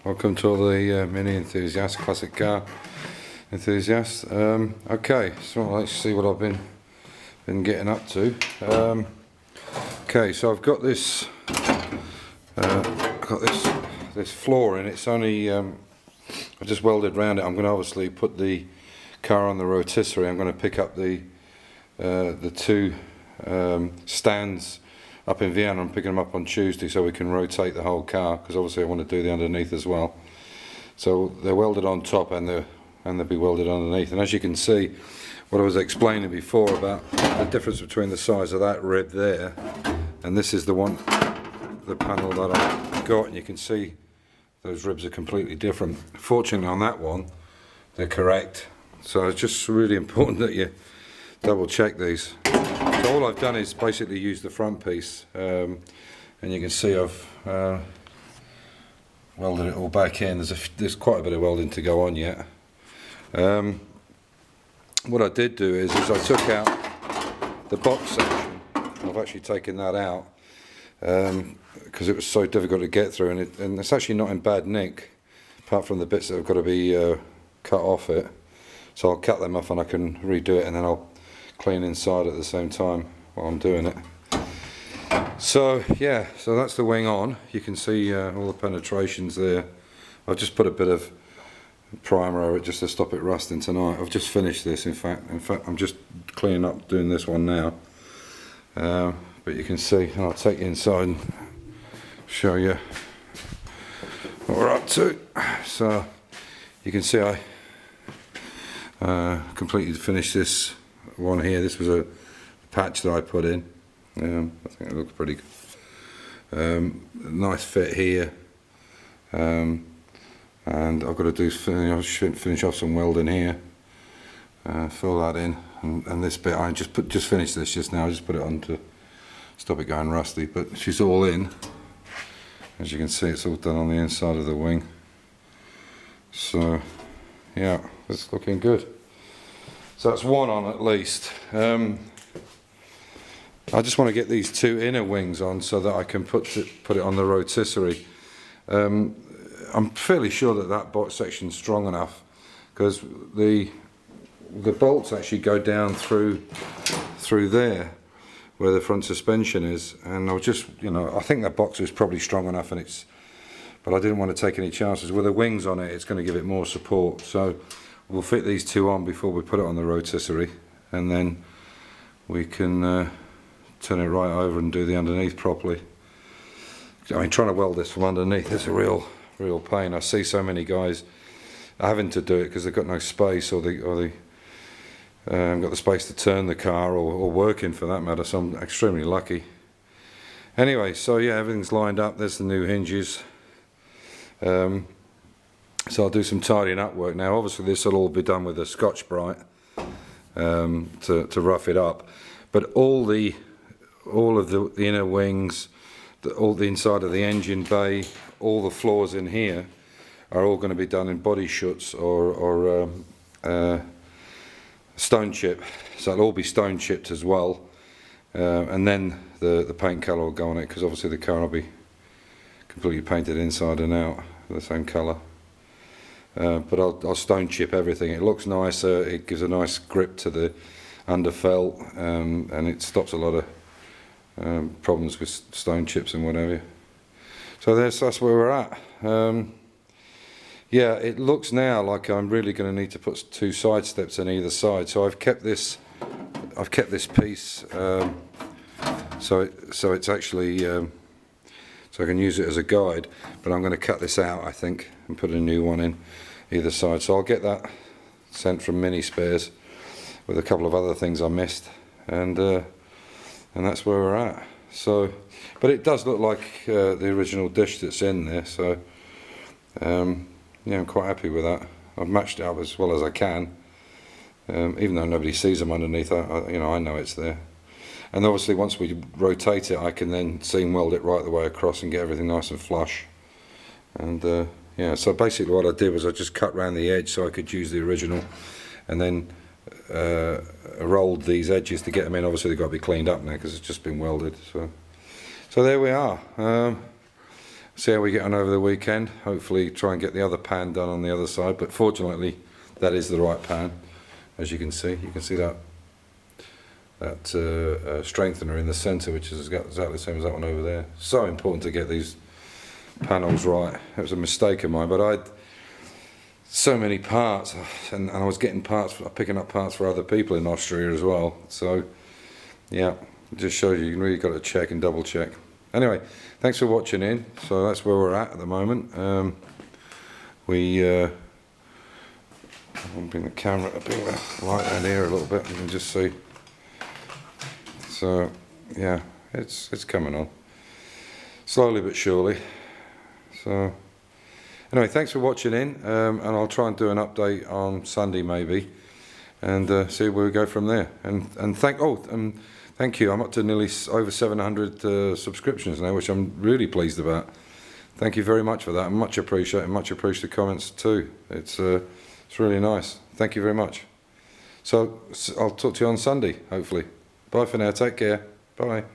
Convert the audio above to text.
Welcome to all the mini enthusiasts, classic car enthusiasts. Okay, so let's see what I've been getting up to. Okay, so I've got this this floor in. It's only I've just welded around it. I'm going to obviously put the car on the rotisserie. I'm going to pick up the two stands up in Vienna. I'm picking them up on Tuesday so we can rotate the whole car, because obviously I want to do the underneath as well. So they're welded on top and they'll be welded underneath. And as you can see, what I was explaining before about the difference between the size of that rib there and this is the panel that I've got, and you can see those ribs are completely different. Fortunately on that one they're correct, so it's just really important that you double check these. So all I've done is basically use the front piece, and you can see I've welded it all back in. There's quite a bit of welding to go on yet. What I did do is I took out the box section. I've actually taken that out because it was so difficult to get through, and it's actually not in bad nick, apart from the bits that have got to be cut off it. So I'll cut them off and I can redo it, and then I'll clean inside at the same time while I'm doing it. So yeah, so that's the wing on. You can see all the penetrations there. I've just put a bit of primer over it just to stop it rusting tonight. I've just finished this, in fact I'm just cleaning up doing this one now. But you can see, and I'll take you inside and show you what we're up to. So you can see I completely finished this one here. This was a patch that I put in. I think it looks pretty good. Nice fit here, and I've got to do finish off some welding here, fill that in, and this bit I just finished this just now. I just put it on to stop it going rusty, but she's all in. As you can see, it's all done on the inside of the wing. So yeah, it's looking good. So that's one on at least. I just want to get these two inner wings on so that I can put it on the rotisserie. I'm fairly sure that box section's strong enough, because the bolts actually go down through there where the front suspension is, and I was just, I think that box is probably strong enough, but I didn't want to take any chances. With the wings on it, it's going to give it more support. So we'll fit these two on before we put it on the rotisserie, and then we can turn it right over and do the underneath properly. I mean, trying to weld this from underneath is a real pain. I see so many guys having to do it because they've got no space, or they haven't got the space to turn the car, or working for that matter, so I'm extremely lucky. Anyway, so yeah, everything's lined up. There's the new hinges. So I'll do some tidying up work now. Obviously this will all be done with a Scotch-Brite to rough it up, but all of the inner wings, all the inside of the engine bay, all the floors in here are all going to be done in body shuts or stone chip. So it'll all be stone chipped as well, and then the paint colour will go on it, because obviously the car will be completely painted inside and out the same colour. But I'll stone chip everything. It looks nicer, it gives a nice grip to the underfelt, and it stops a lot of problems with stone chips and whatever. So that's where we're at. Yeah, it looks now like I'm really going to need to put two side steps on either side. So I've kept this piece so it's actually so I can use it as a guide, but I'm going to cut this out, I think, and put a new one in either side. So I'll get that sent from Mini Spares with a couple of other things I missed, and that's where we're at. So, but it does look like the original dish that's in there, so yeah, I'm quite happy with that. I've matched it up as well as I can, even though nobody sees them underneath. I know it's there. And obviously once we rotate it, I can then seam weld it right the way across and get everything nice and flush. And yeah, so basically what I did was I just cut around the edge so I could use the original, and then rolled these edges to get them in. Obviously they've got to be cleaned up now because it's just been welded. So there we are. see how we get on over the weekend. Hopefully try and get the other pan done on the other side, but fortunately that is the right pan, as you can see. You can see that strengthener in the centre, which is exactly the same as that one over there. So important to get these panels right. It was a mistake of mine, but I'd so many parts, and I was getting picking up parts for other people in Austria as well. So yeah, it just shows you really got to check and double check. Anyway, thanks for watching in. So that's where we're at the moment. I'll bring the camera a bit light down here a little bit, you can just see. So yeah, it's coming on slowly but surely. So anyway, thanks for watching in, and I'll try and do an update on Sunday maybe, and see where we go from there. And thank you. I'm up to nearly over 700 subscriptions now, which I'm really pleased about. Thank you very much for that. Much appreciated. Much appreciate the comments too. It's really nice. Thank you very much. So I'll talk to you on Sunday, hopefully. Bye for now. Take care. Bye.